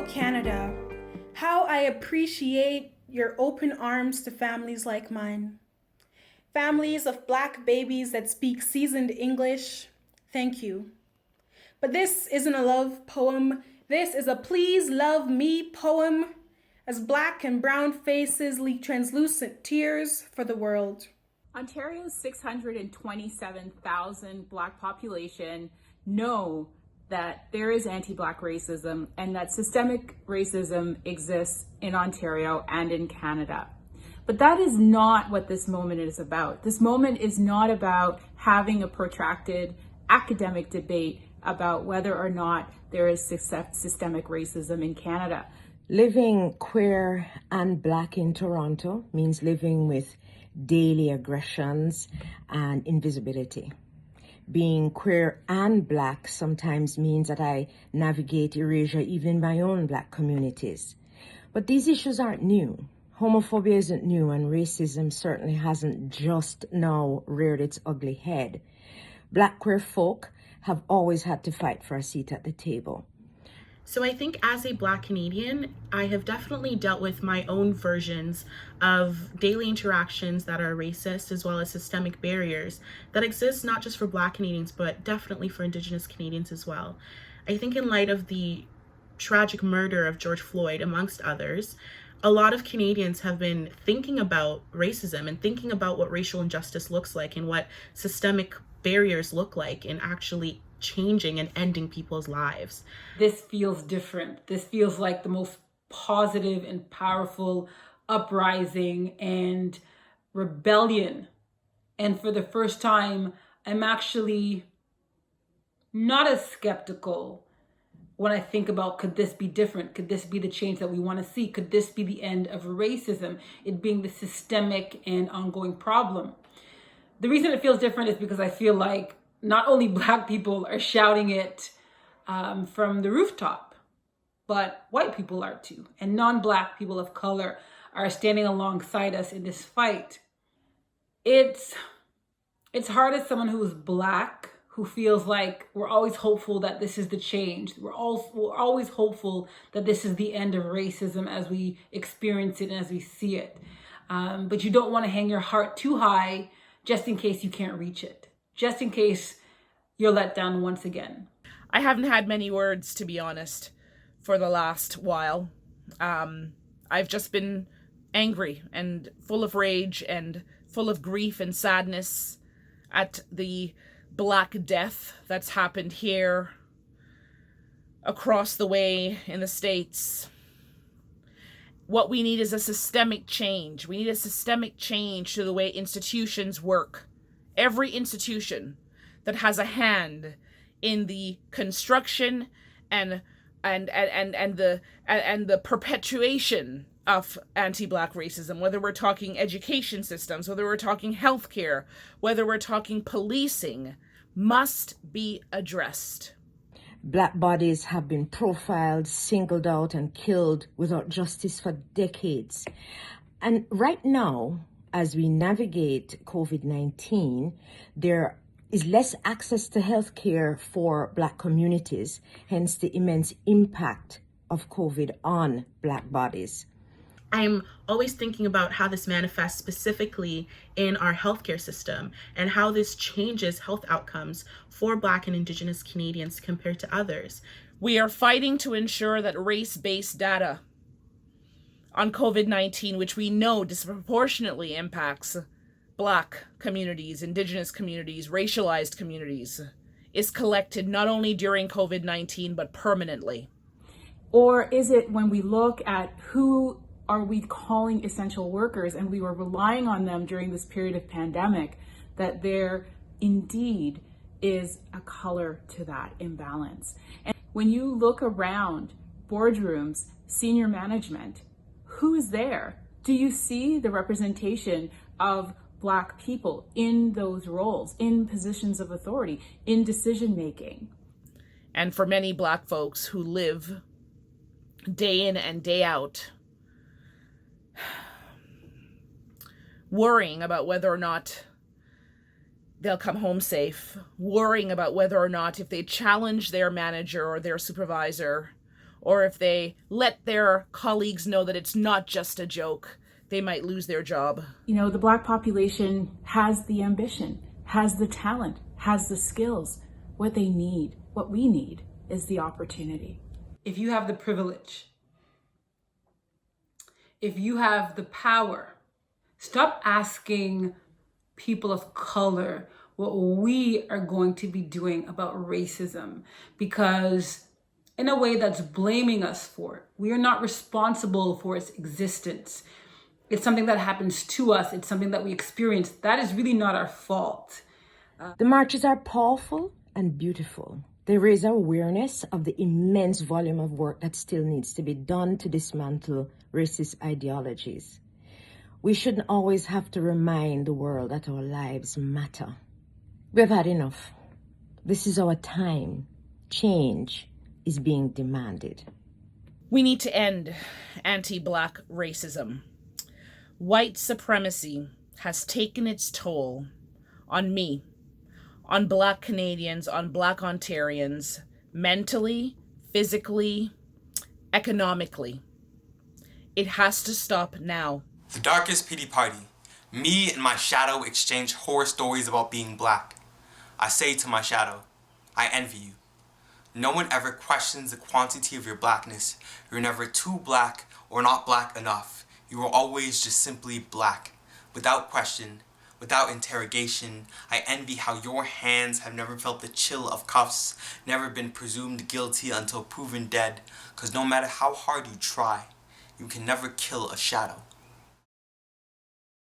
Canada, how I appreciate your open arms to families like mine. Families of Black babies that speak seasoned English, thank you. But this isn't a love poem, this is a please love me poem, as Black and brown faces leak translucent tears for the world. Ontario's 627,000 Black population know that there is anti-Black racism and that systemic racism exists in Ontario and in Canada. But that is not what this moment is about. This moment is not about having a protracted academic debate about whether or not there is systemic racism in Canada. Living queer and Black in Toronto means living with daily aggressions and invisibility. Being queer and Black sometimes means that I navigate erasure even in my own Black communities. But these issues aren't new. Homophobia isn't new, and racism certainly hasn't just now reared its ugly head. Black queer folk have always had to fight for a seat at the table. So I think as a Black Canadian, I have definitely dealt with my own versions of daily interactions that are racist, as well as systemic barriers that exist not just for Black Canadians, but definitely for Indigenous Canadians as well. I think in light of the tragic murder of George Floyd, amongst others, a lot of Canadians have been thinking about racism and thinking about what racial injustice looks like and what systemic barriers look like in actually changing and ending people's lives. This feels different. This feels like the most positive and powerful uprising and rebellion. And for the first time, I'm actually not as skeptical when I think about, could this be different? Could this be the change that we want to see? Could this be the end of racism, it being the systemic and ongoing problem? The reason it feels different is because I feel like not only Black people are shouting it from the rooftop, but white people are too. And non-Black people of color are standing alongside us in this fight. It's hard as someone who is Black, who feels like we're always hopeful that this is the change. We're always hopeful that this is the end of racism as we experience it and as we see it. But you don't want to hang your heart too high just in case you can't reach it. Just in case you're let down once again. I haven't had many words, to be honest, for the last while. I've just been angry and full of rage and full of grief and sadness at the Black death that's happened here, across the way in the States. What we need is a systemic change. We need a systemic change to the way institutions work. Every institution that has a hand in the construction and the perpetuation of anti-Black racism, whether we're talking education systems, whether we're talking healthcare, whether we're talking policing, must be addressed. Black bodies have been profiled, singled out, and killed without justice for decades. And right now, as we navigate COVID-19, there is less access to healthcare for Black communities, hence the immense impact of COVID on Black bodies. I'm always thinking about how this manifests specifically in our healthcare system and how this changes health outcomes for Black and Indigenous Canadians compared to others. We are fighting to ensure that race-based data on COVID-19, which we know disproportionately impacts Black communities, Indigenous communities, racialized communities, is collected not only during COVID-19, but permanently. Or is it when we look at who are we calling essential workers and we were relying on them during this period of pandemic, that there indeed is a color to that imbalance? And when you look around boardrooms, senior management, who is there? Do you see the representation of Black people in those roles, in positions of authority, in decision making? And for many Black folks who live day in and day out worrying about whether or not they'll come home safe, worrying about whether or not if they challenge their manager or their supervisor or if they let their colleagues know that it's not just a joke, they might lose their job. You know, the Black population has the ambition, has the talent, has the skills. What they need, what we need, is the opportunity. If you have the privilege, if you have the power, stop asking people of color what we are going to be doing about racism, because in a way that's blaming us for it. We are not responsible for its existence. It's something that happens to us. It's something that we experience. That is really not our fault. The marches are powerful and beautiful. They raise awareness of the immense volume of work that still needs to be done to dismantle racist ideologies. We shouldn't always have to remind the world that our lives matter. We've had enough. This is our time. Change is being demanded. We need to end anti-Black racism. White supremacy has taken its toll on me, on Black Canadians, on Black Ontarians, mentally, physically, economically. It has to stop now. The darkest pity party. Me and my shadow exchange horror stories about being Black. I say to my shadow, I envy you. No one ever questions the quantity of your Blackness. You're never too Black or not Black enough. You are always just simply Black. Without question, without interrogation, I envy how your hands have never felt the chill of cuffs, never been presumed guilty until proven dead, 'cause no matter how hard you try, you can never kill a shadow.